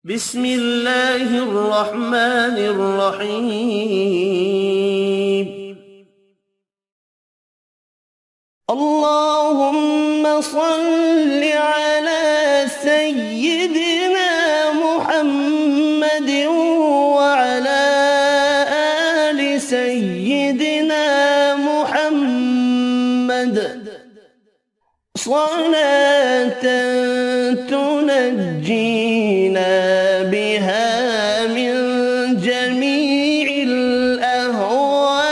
بسم الله الرحمن الرحيم. اللهم صل على سيدنا محمد وعلى آل سيدنا محمد صلاة تنجينا بها من جميع الأهوال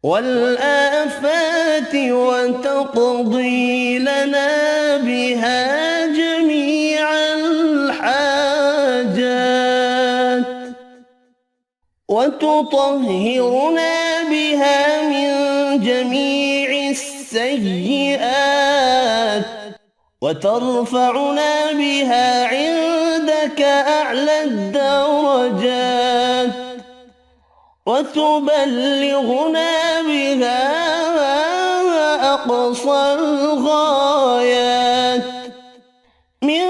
والآفات وتقضي لنا بها جميع الحاجات وتطهرنا بها من جميع السيئات وترفعنا بها عندك أعلى الدرجات وتبلغنا بها أقصى الغايات من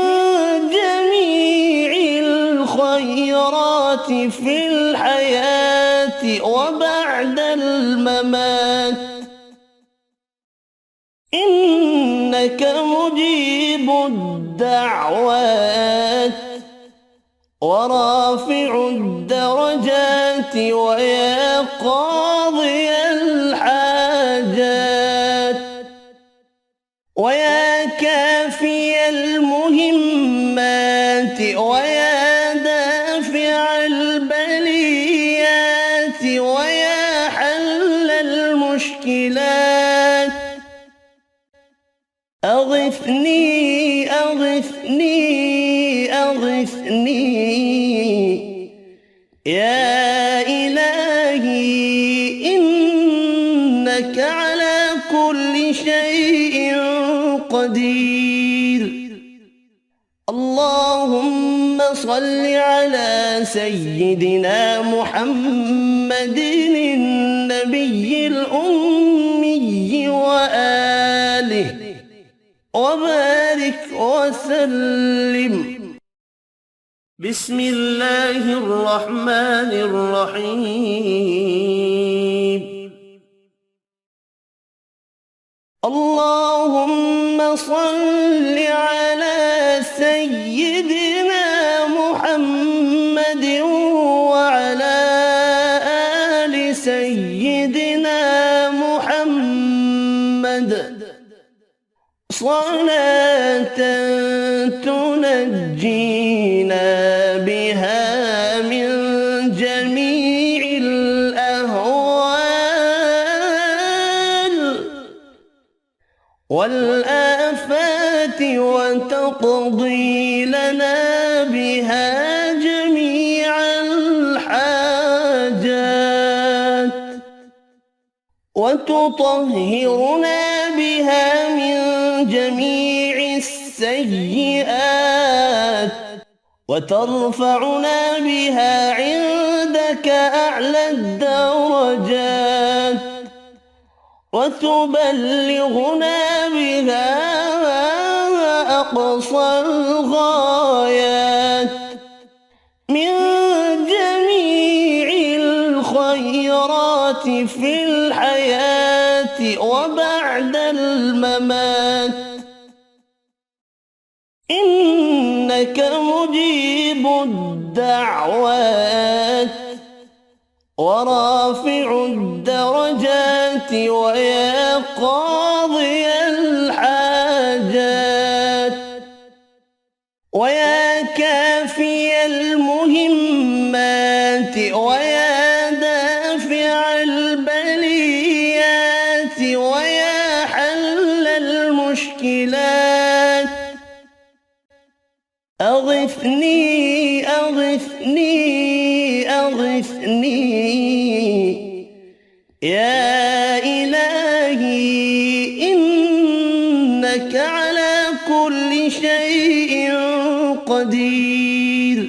جميع الخيرات في الحياة وبعد الممات، إنك مجيب الدعوات ورافع الدرجات ويا قاضي الحاجات ويا كافي المهمات ويا دافع البليات ويا حل المشكلات، أغثني أغثني أغثني يا إلهي، إنك على كل شيء قدير. اللهم صل على سيدنا محمد النبي الأمي وآله وبارك وسلم. بسم الله الرحمن الرحيم. اللهم صل على سيدنا محمد وعلى آل سيدنا محمد صلاة تنجينا بها من جميع الأهوال والآفات وتقضي لنا بها جميع الحاجات وتطهرنا بها من جميع السيئات وترفعنا بها عندك أعلى الدرجات وتبلغنا بها أقصى الغايات من جميع الخيرات في الحياة وبعد الممات، إنك مجيب الدعوات ورافع الدرجات ويا قاضي الحاجات ويا كافي المهمات ويا دافع البليات ويا حل المشكلات، أغثني أغثني أغثني يا إلهي، إنك على كل شيء قدير.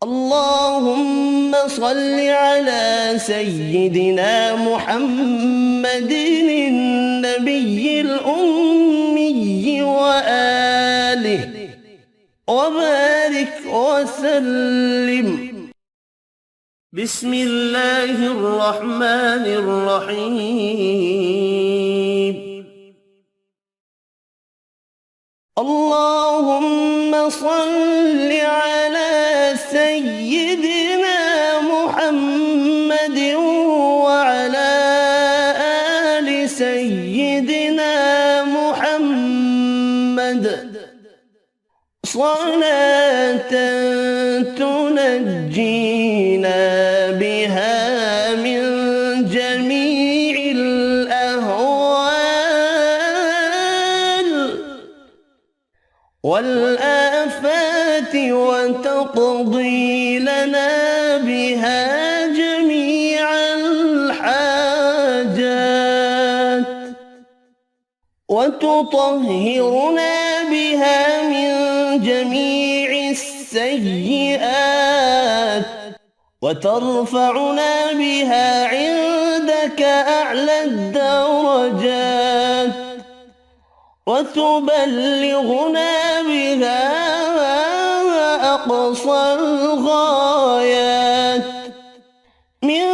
اللهم صل على سيدنا محمد النبي الأمي وآله وبارك وسلم. بسم الله الرحمن الرحيم. اللهم صل على سيدنا محمد وعلى آل سيدنا محمد صلاة تنجينا بها من جميع الأهوال والآفات وتقضي لنا بها جميع الحاجات وتطهرنا بها من جميع السيئات وترفعنا بها عندك أعلى الدرجات وتبلغنا بها أقصى الغايات من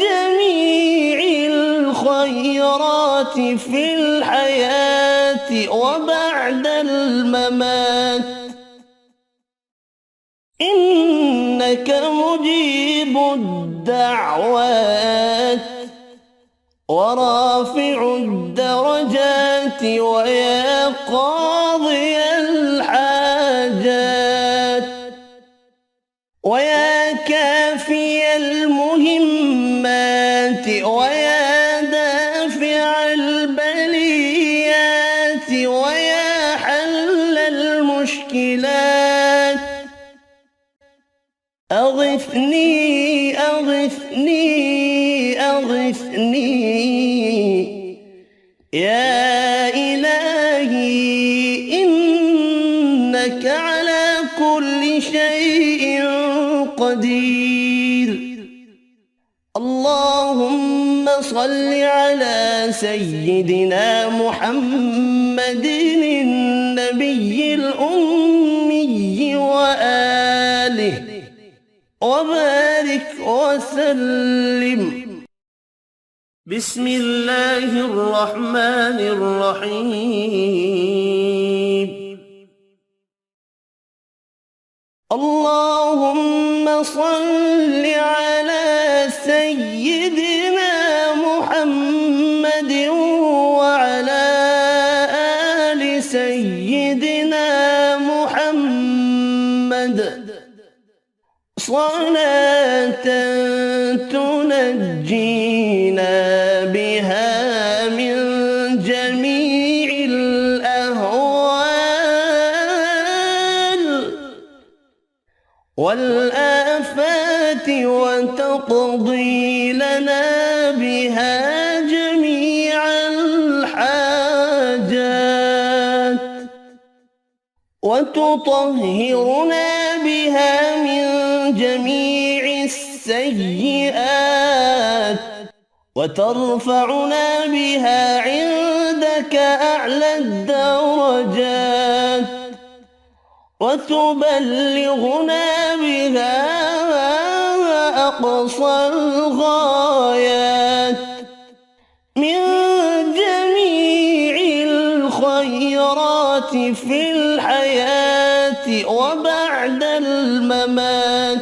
جميع الخيرات في الحياة وبعد الممات إنك مجيب الدعوات ورافع الدرجات ويا قاضي الحاجات ويا كافي المهمات ويا دافع البليات ويا حل المشكلات أغثني أغثني أغثني يا إلهي إنك على كل شيء قدير. اللهم صل على سيدنا محمد النبي الأمي وآله وبارك وسلم. بسم الله الرحمن الرحيم. اللهم صل على سيدنا محمد وعلى آل سيدنا محمد صلاة تنجينا بها من جميع الأهوال والآفات وتقضي لنا بها جميع الحاجات وتطهرنا بها من جميع السيئات وترفعنا بها عندك أعلى الدرجات وتبلغنا بها أقصى الغايات من جميع الخيرات في الحياة وبعد الممات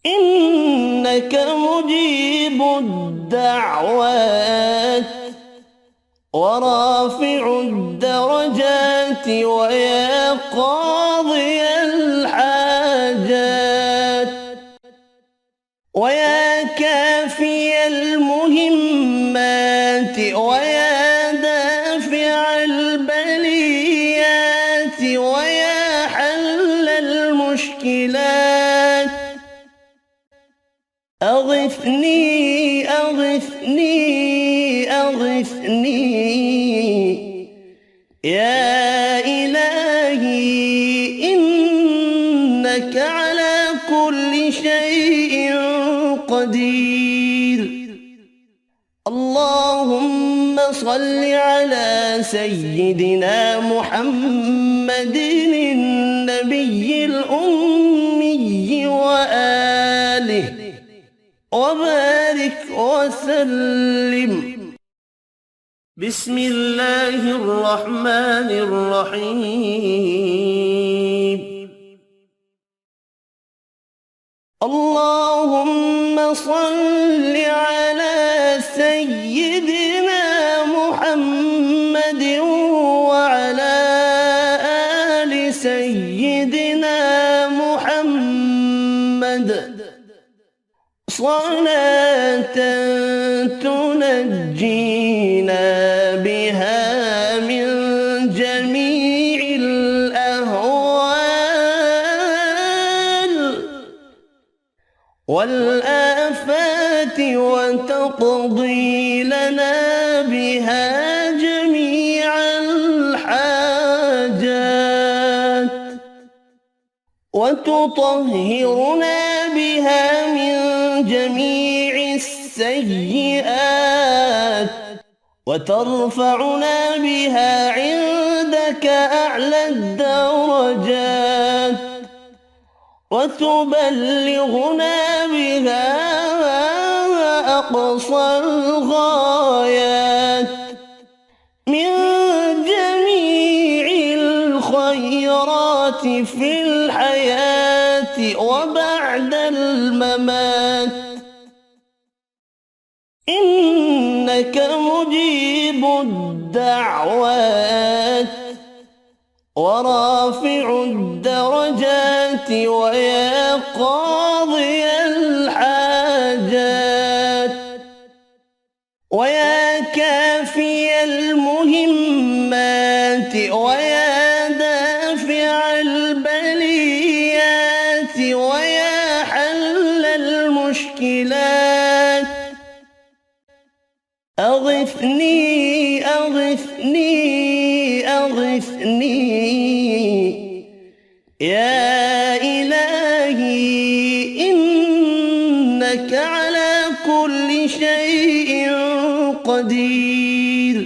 إنك مجيب الدعوات ورافع الدرجات ويا قاضي الحاجات ويا كافي المهمات ويا دافع البليات ويا حل المشكلات أغثني أغثني أغثني يا إلهي إنك على كل شيء قدير. اللهم صل على سيدنا محمد النبي الأمي وآله وبارك وسلم. بسم الله الرحمن الرحيم. اللهم صل على سيدنا محمد وعلى آل سيدنا محمد صلاة تنجينا بها من جميع الأهوال والآفات وتقضي لنا بها جميع الحاجات وتطهرنا بها من جميع السيئات وترفعنا بها عندك أعلى الدرجات وتبلغنا بها أقصى الغايات من جميع الخيرات في الحياة وبعد الممات، إنك مجيب الدعوات ورافع الدرجات ويا قاضي الحاجات ويا كافي المهمات ويا دافع البليات ويا حل المشكلات أغثني أغثني أغثني يا إلهي إنك على كل شيء قدير.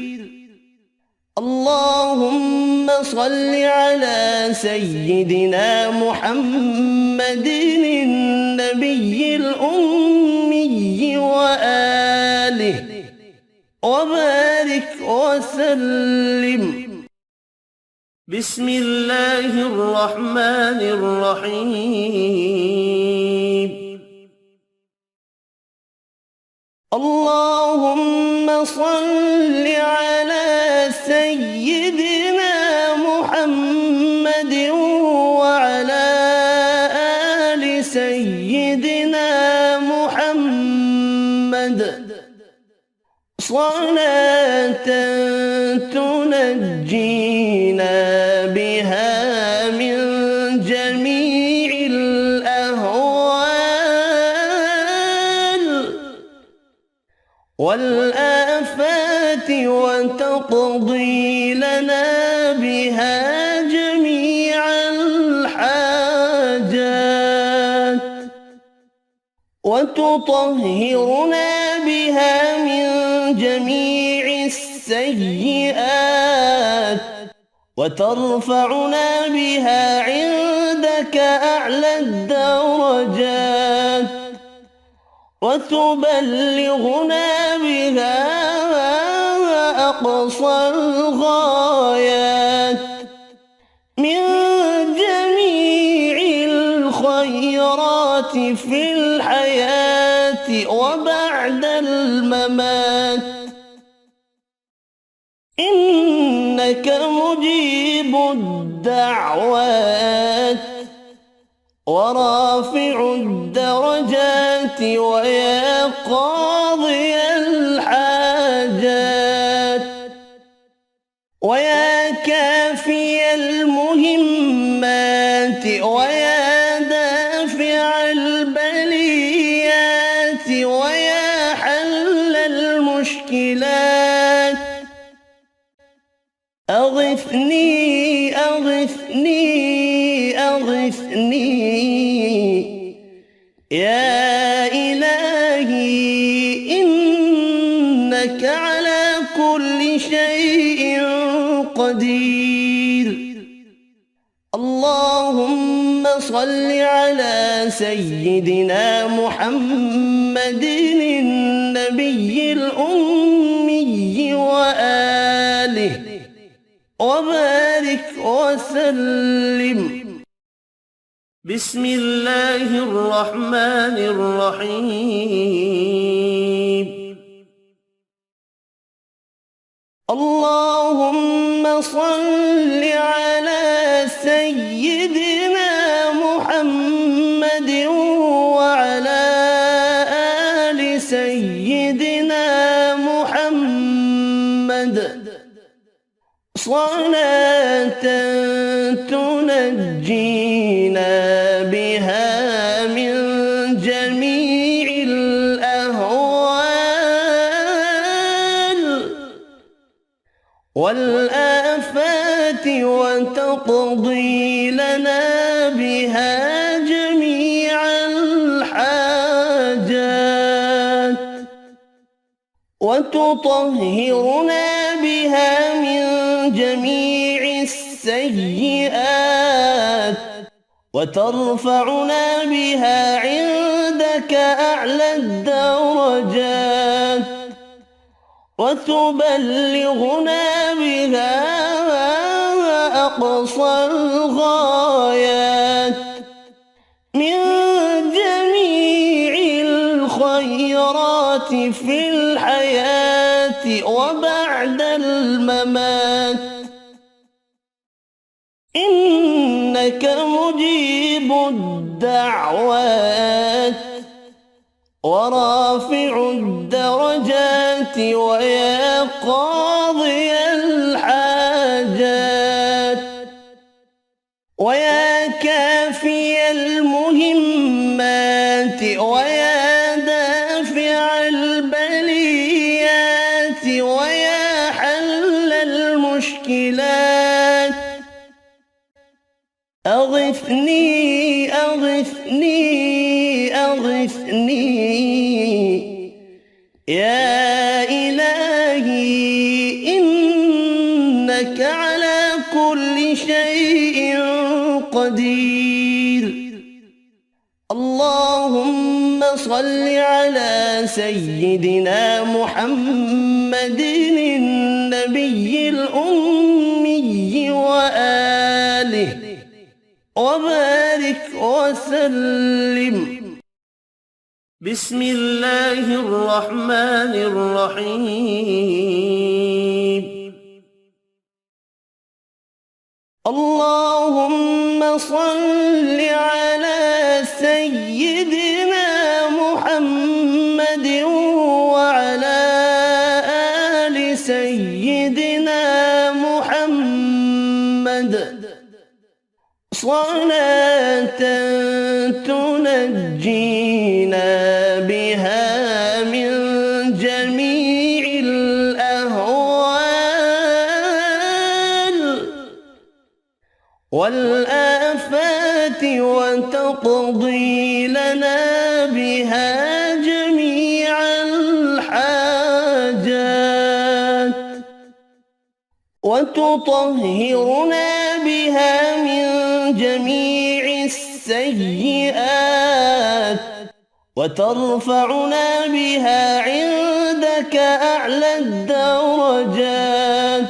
اللهم صل على سيدنا محمد النبي الأمي وآله وبارك وسلم. بسم الله الرحمن الرحيم. اللهم صل على سيدنا محمد وعلى آل سيدنا محمد صلاة تنجينا بها من جميع الأهوال والآفات وتقضي لنا بها جميع الحاجات وتطهرنا بها من جميع السيئات وترفعنا بها عندك أعلى الدرجات وتبلغنا بها أقصى الغايات من جميع الخيرات في الحياة وبعد الممات، إنك مجيب الدعوات ورافع الدرجات ويا قاضي الحاجات ويا كافي المهمات ويا دافع البليات ويا حل المشكلات أغثني أغثني أغثني يا إلهي إنك على كل قدير. اللهم صل على سيدنا محمد النبي الأمي وآله وبارك وسلم. بسم الله الرحمن الرحيم. اللهم صل على سيدنا محمد وعلى آل سيدنا محمد صلاة تنجينا بها من جميع الأهوال والآفات وتقضي لنا بها جميع الحاجات وتطهرنا بها من جميع السيئات وترفعنا بها عندك أعلى الدرجات وتبلغنا بها أقصى الغايات من جميع الخيرات في الحياة وبعد الممات، إنك مجيب الدعوات ورافع الدرجات ويا قاضي الحاجات ويا كافي المهمات ويا دافع البليات ويا حل المشكلات. أغثني أغثني أغثني يا إلهي، إنك على كل شيء قدير. اللهم صل على سيدنا محمد النبي الأمي وآله وبارك وسلم. بسم الله الرحمن الرحيم. اللهم صل على سيدنا محمد وعلى آل سيدنا محمد صلاة تنجينا بها من جميع الأهوال والآفات وتقضي لنا بها جميع الحاجات وتطهرنا بها من جميع السيئات وترفعنا بها عندك أعلى الدرجات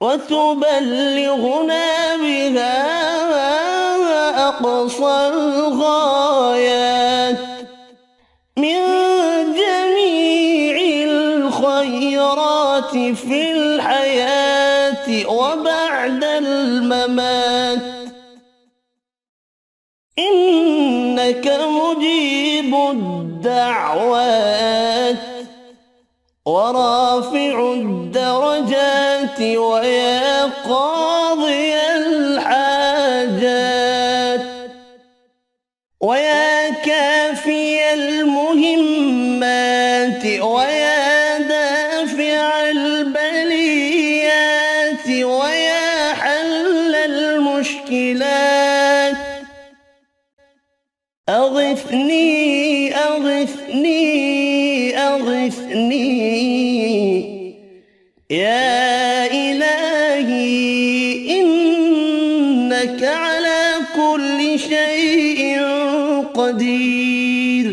وتبلغنا بها أقصى الغايات من جميع الخيرات في الحياة وبعد الممات، إنك مجيب الدعوات ورافع الدرجات ويا قاضي الحاجات ويا كافي المهمات ويا دافع البليات ويا حل المشكلات. أغثني أغثني أغثني يا إلهي، قدير.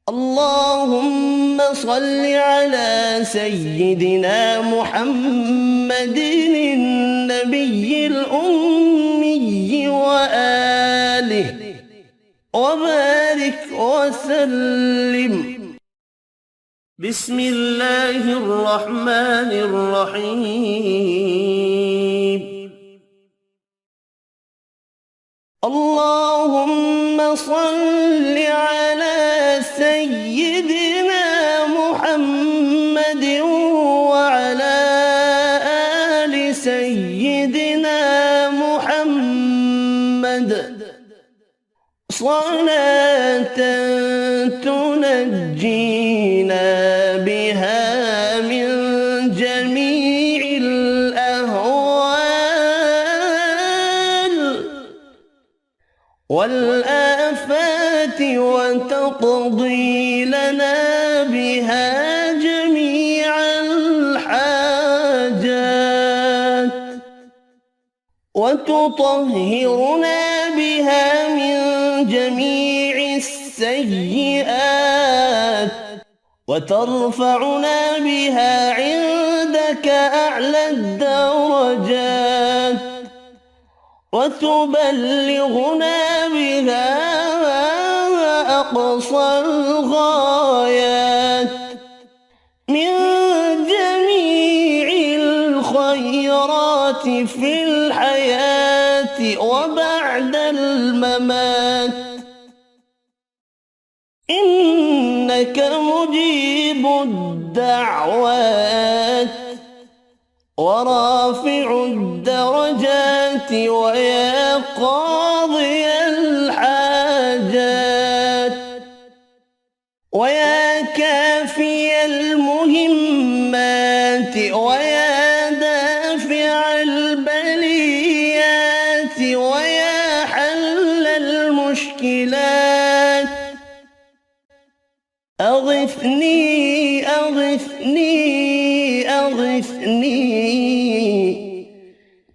اللهم صل على سيدنا محمد النبي الأمي وآله وبارك وسلم. بسم الله الرحمن الرحيم. اللهم صل على سيدنا محمد وعلى آل سيدنا محمد صلاة تنجينا بها من جميع الأهوال والآفات وتقضي لنا بها جميع الحاجات وتطهرنا بها من جميع السيئات وترفعنا بها عندك أعلى الدرجات وتبلغنا بها أقصى الغايات من جميع الخيرات في الحياة وبعد الممات، إنك مجيب الدعوات ورافع الدرجات ويا قاضي الحاجات ويا كافي المهمات ويا دافع البليات ويا حل المشكلات. أغثني أغثني أغثني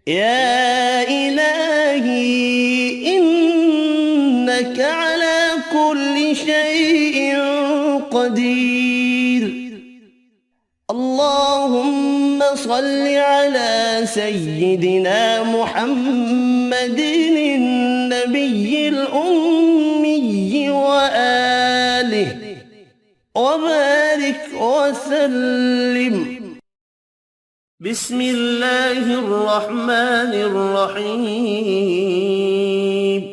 يا إلهي، إنك على كل شيء قدير. اللهم صل على سيدنا محمد النبي الأمي وآله وبارك وسلم. بسم الله الرحمن الرحيم.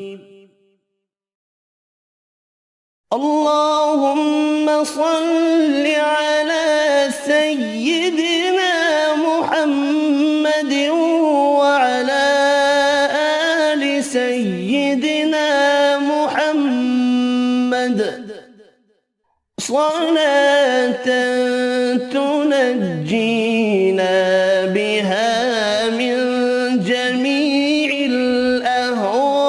اللهم صل على سيدنا محمد وعلى آل سيدنا محمد صلاة تنجينا بها من جميع الأهوال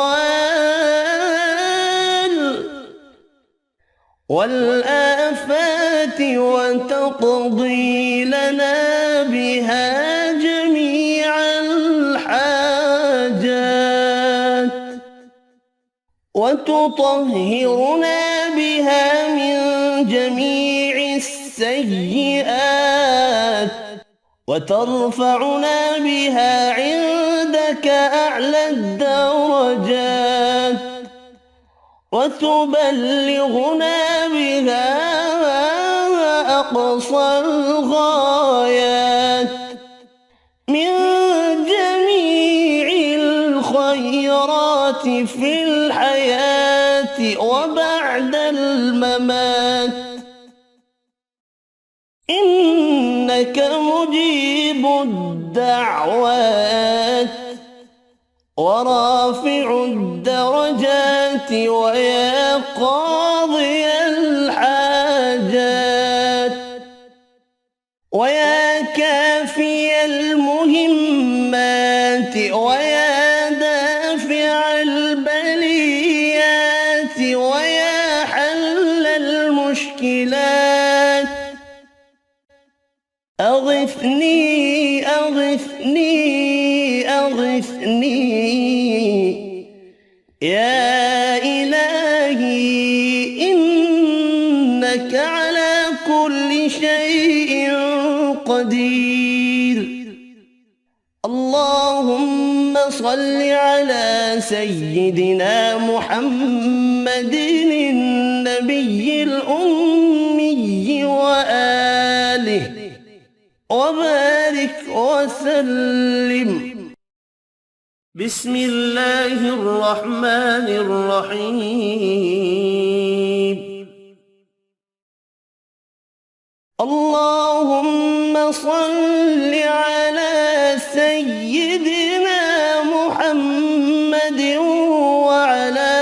والآفات وتقضي لنا بها جميع الحاجات وتطهرنا بها من جميع السيئات وترفعنا بها عندك أعلى الدرجات وتبلغنا بها أقصى الغايات من جميع الخيرات في الحياة وبعد الممات، إنك مجيب الدعوات ورافع الدرجات ويا قاضي الحاجات ويا كافي المهمات ويا دافع البليات ويا حل المشكلات. أغثني أغثني أغثني يا إنك على كل شيء قدير. اللهم صل على سيدنا محمد النبي الأمي وآله وبارك وسلم. بسم الله الرحمن الرحيم. اللهم صل على سيدنا محمد وعلى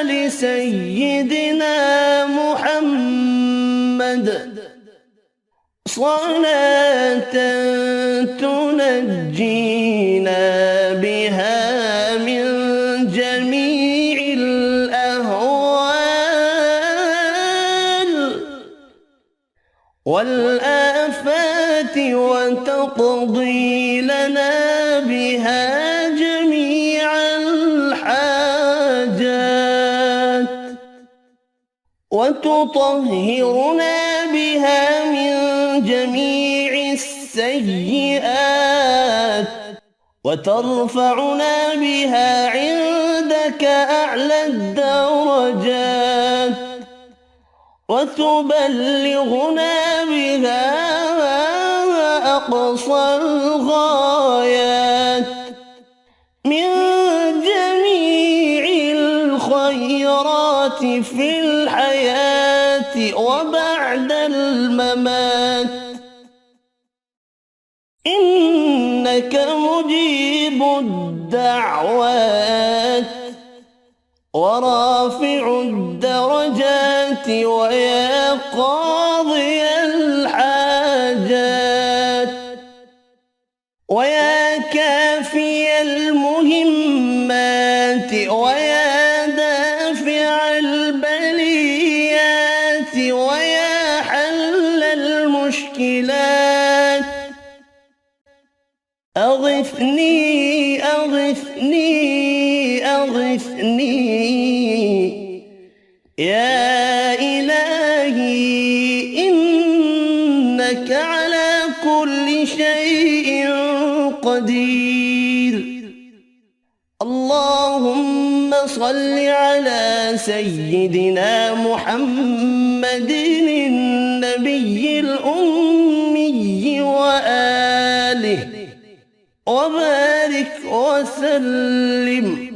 آل سيدنا محمد صلاة تنجينا بها من جميع الأهوال والآفات وتقضي لنا بها جميع الحاجات وتطهرنا بها من جميع السيئات وترفعنا بها عندك أعلى الدرجات وتبلغنا بها أقصى الغايات من جميع الخيرات في الحياة وبعد الممات، إنك مجيب الدعوات ورافع الدرجات ويا قاضي الحاجات ويا كافي المهمات ويا دافع البليات ويا حل المشكلات أغثني أغثني أغثني يا إلهي إنك على كل شيء قدير. اللهم صل على سيدنا محمد النبي الأمي وآله وبارك وسلم.